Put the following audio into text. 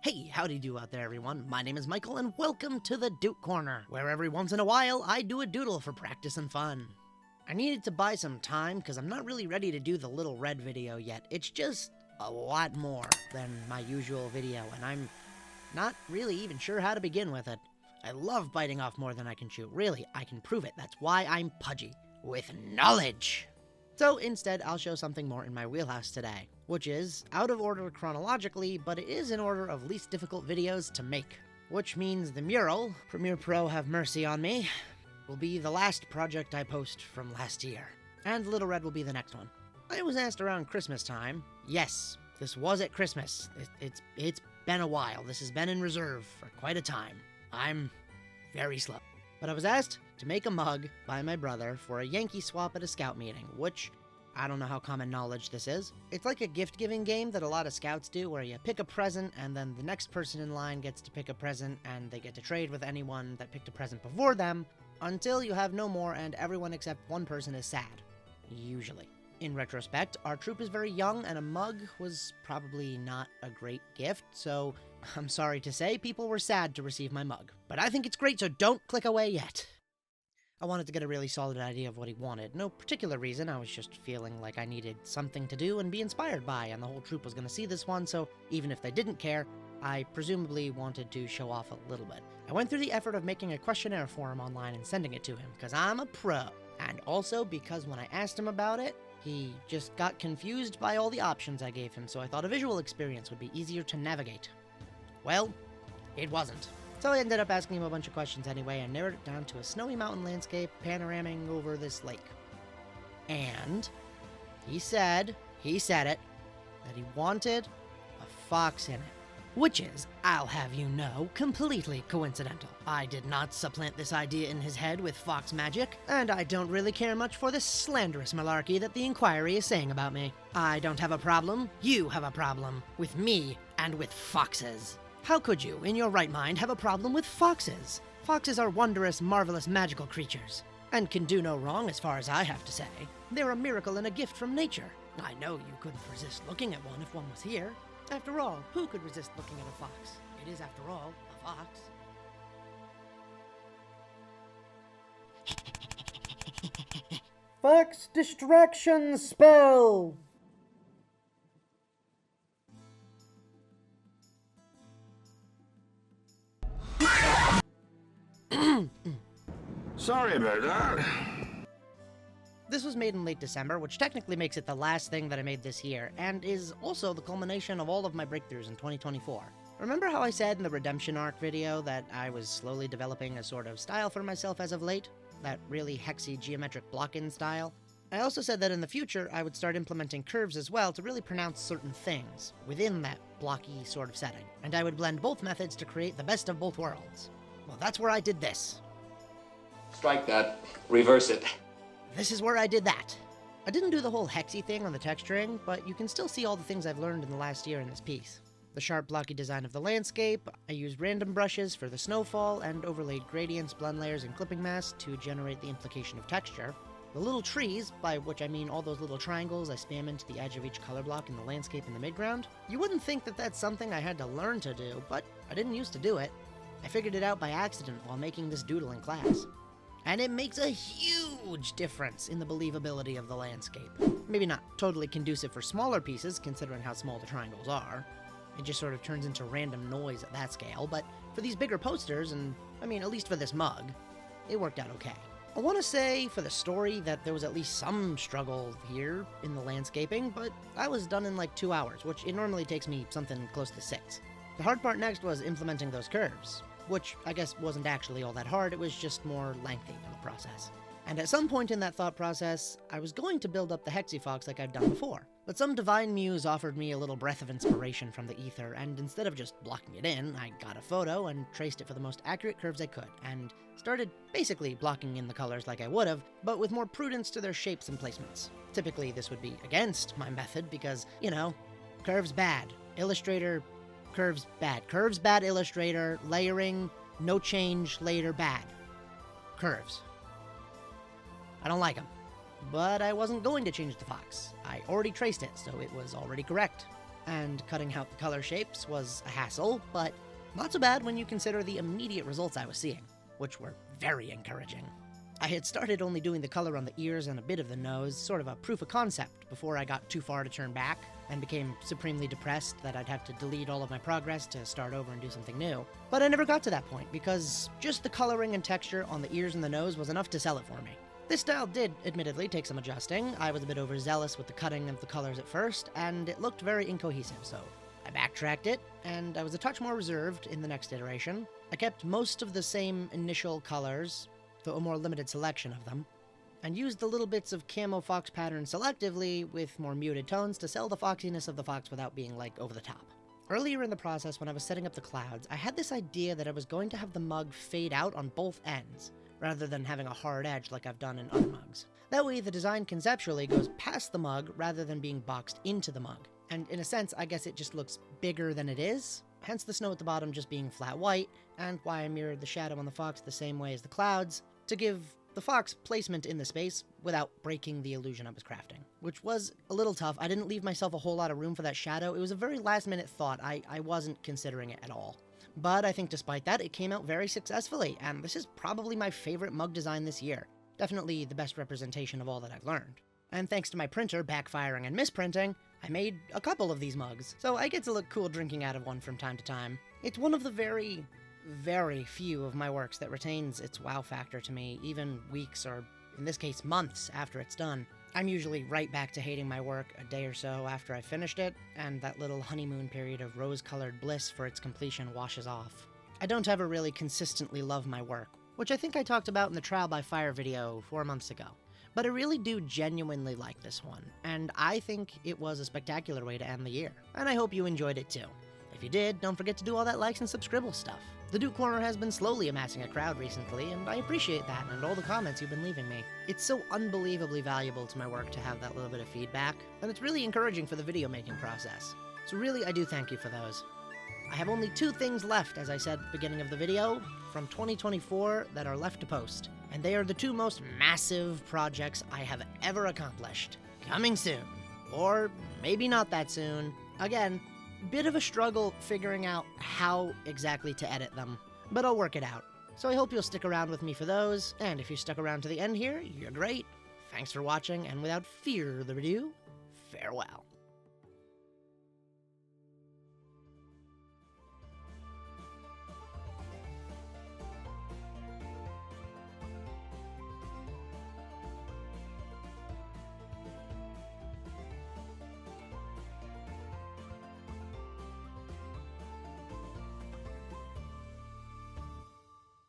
Hey, howdy do out there, everyone. My name is Michael, and welcome to the Doot Corner, where every once in a while, I do a doodle for practice and fun. I needed to buy some time, because I'm not really ready to do the Little Red video yet. It's just a lot more than my usual video, and I'm not really even sure how to begin with it. I love biting off more than I can chew. Really, I can prove it. That's why I'm pudgy. With knowledge! So instead, I'll show something more in my wheelhouse today, which is out of order chronologically, but it is in order of least difficult videos to make. Which means the mural, Premiere Pro have mercy on me, will be the last project I post from last year. And Little Red will be the next one. I was asked around Christmas time. Yes, this was at Christmas. It's been a while. This has been in reserve for quite a time. I'm very slow. But I was asked to make a mug by my brother for a Yankee swap at a scout meeting, which I don't know how common knowledge this is. It's like a gift-giving game that a lot of scouts do, where you pick a present and then the next person in line gets to pick a present and they get to trade with anyone that picked a present before them until you have no more and everyone except one person is sad. Usually. In retrospect, our troop is very young and a mug was probably not a great gift, so I'm sorry to say people were sad to receive my mug. But I think it's great, so don't click away yet. I wanted to get a really solid idea of what he wanted. No particular reason, I was just feeling like I needed something to do and be inspired by, and the whole troop was going to see this one, so even if they didn't care, I presumably wanted to show off a little bit. I went through the effort of making a questionnaire for him online and sending it to him, because I'm a pro. And also because when I asked him about it, he just got confused by all the options I gave him, so I thought a visual experience would be easier to navigate. Well, it wasn't. So I ended up asking him a bunch of questions anyway and narrowed it down to a snowy mountain landscape panoraming over this lake. And he said it, that he wanted a fox in it. Which is, I'll have you know, completely coincidental. I did not supplant this idea in his head with fox magic, and I don't really care much for this slanderous malarkey that the Inquiry is saying about me. I don't have a problem, you have a problem, with me and with foxes. How could you, in your right mind, have a problem with foxes? Foxes are wondrous, marvelous, magical creatures, and can do no wrong as far as I have to say. They're a miracle and a gift from nature. I know you couldn't resist looking at one if one was here. After all, who could resist looking at a fox? It is, after all, a fox. Fox distraction spell! Sorry about that. This was made in late December, which technically makes it the last thing that I made this year, and is also the culmination of all of my breakthroughs in 2024. Remember how I said in the Redemption Arc video that I was slowly developing a sort of style for myself as of late? That really hexy geometric block-in style? I also said that in the future I would start implementing curves as well to really pronounce certain things within that blocky sort of setting, and I would blend both methods to create the best of both worlds. Well, that's where I did this. Strike that. Reverse it. This is where I did that. I didn't do the whole hexy thing on the texturing, but you can still see all the things I've learned in the last year in this piece. The sharp blocky design of the landscape, I used random brushes for the snowfall, and overlaid gradients, blend layers, and clipping masks to generate the implication of texture. The little trees, by which I mean all those little triangles I spam into the edge of each color block in the landscape in the midground. You wouldn't think that that's something I had to learn to do, but I didn't used to do it. I figured it out by accident while making this doodle in class. And it makes a huge difference in the believability of the landscape. Maybe not totally conducive for smaller pieces, considering how small the triangles are. It just sort of turns into random noise at that scale, but for these bigger posters, and I mean, at least for this mug, it worked out okay. I want to say, for the story, that there was at least some struggle here in the landscaping, but I was done in like 2 hours, which it normally takes me something close to 6. The hard part next was implementing those curves, which I guess wasn't actually all that hard, it was just more lengthy in the process. And at some point in that thought process, I was going to build up the Hexyfox like I've done before. But some divine muse offered me a little breath of inspiration from the ether, and instead of just blocking it in, I got a photo and traced it for the most accurate curves I could, and started basically blocking in the colors like I would have, but with more prudence to their shapes and placements. Typically this would be against my method because, you know, curves bad. Illustrator, curves bad. Curves bad, Illustrator, layering, no change, later bad. Curves. I don't like them. But I wasn't going to change the fox. I already traced it, so it was already correct. and cutting out the color shapes was a hassle, but not so bad when you consider the immediate results I was seeing, which were very encouraging. I had started only doing the color on the ears and a bit of the nose, sort of a proof of concept, before I got too far to turn back, and became supremely depressed that I'd have to delete all of my progress to start over and do something new. But I never got to that point, because just the coloring and texture on the ears and the nose was enough to sell it for me. This style did, admittedly, take some adjusting. I was a bit overzealous with the cutting of the colors at first, and it looked very incohesive, so I backtracked it, and I was a touch more reserved in the next iteration. I kept most of the same initial colors, though a more limited selection of them, and used the little bits of camo fox pattern selectively with more muted tones to sell the foxiness of the fox without being, like, over the top. Earlier in the process, when I was setting up the clouds, I had this idea that I was going to have the mug fade out on both ends, rather than having a hard edge like I've done in other mugs. That way, the design conceptually goes past the mug rather than being boxed into the mug. And in a sense, I guess it just looks bigger than it is, hence the snow at the bottom just being flat white, and why I mirrored the shadow on the fox the same way as the clouds, to give the fox placement in the space without breaking the illusion I was crafting. Which was a little tough. I didn't leave myself a whole lot of room for that shadow. It was a very last-minute thought. I wasn't considering it at all. But I think despite that, it came out very successfully, and this is probably my favorite mug design this year. Definitely the best representation of all that I've learned. And thanks to my printer backfiring and misprinting, I made a couple of these mugs, so I get to look cool drinking out of one from time to time. It's one of the very, very few of my works that retains its wow factor to me, even weeks or, in this case, months after it's done. I'm usually right back to hating my work a day or so after I've finished it, and that little honeymoon period of rose-colored bliss for its completion washes off. I don't ever really consistently love my work, which I think I talked about in the Trial by Fire video 4 months ago. But I really do genuinely like this one, and I think it was a spectacular way to end the year. And I hope you enjoyed it too. If you did, don't forget to do all that likes and subscribble stuff. The Doot Corner has been slowly amassing a crowd recently, and I appreciate that and all the comments you've been leaving me. It's so unbelievably valuable to my work to have that little bit of feedback, and it's really encouraging for the video making process. So really, I do thank you for those. I have only 2 things left, as I said at the beginning of the video, from 2024 that are left to post. And they are the 2 most massive projects I have ever accomplished. Coming soon. Or maybe not that soon. Again, bit of a struggle figuring out how exactly to edit them, but I'll work it out. So I hope you'll stick around with me for those, and if you stuck around to the end here, you're great. Thanks for watching, and without further ado, farewell.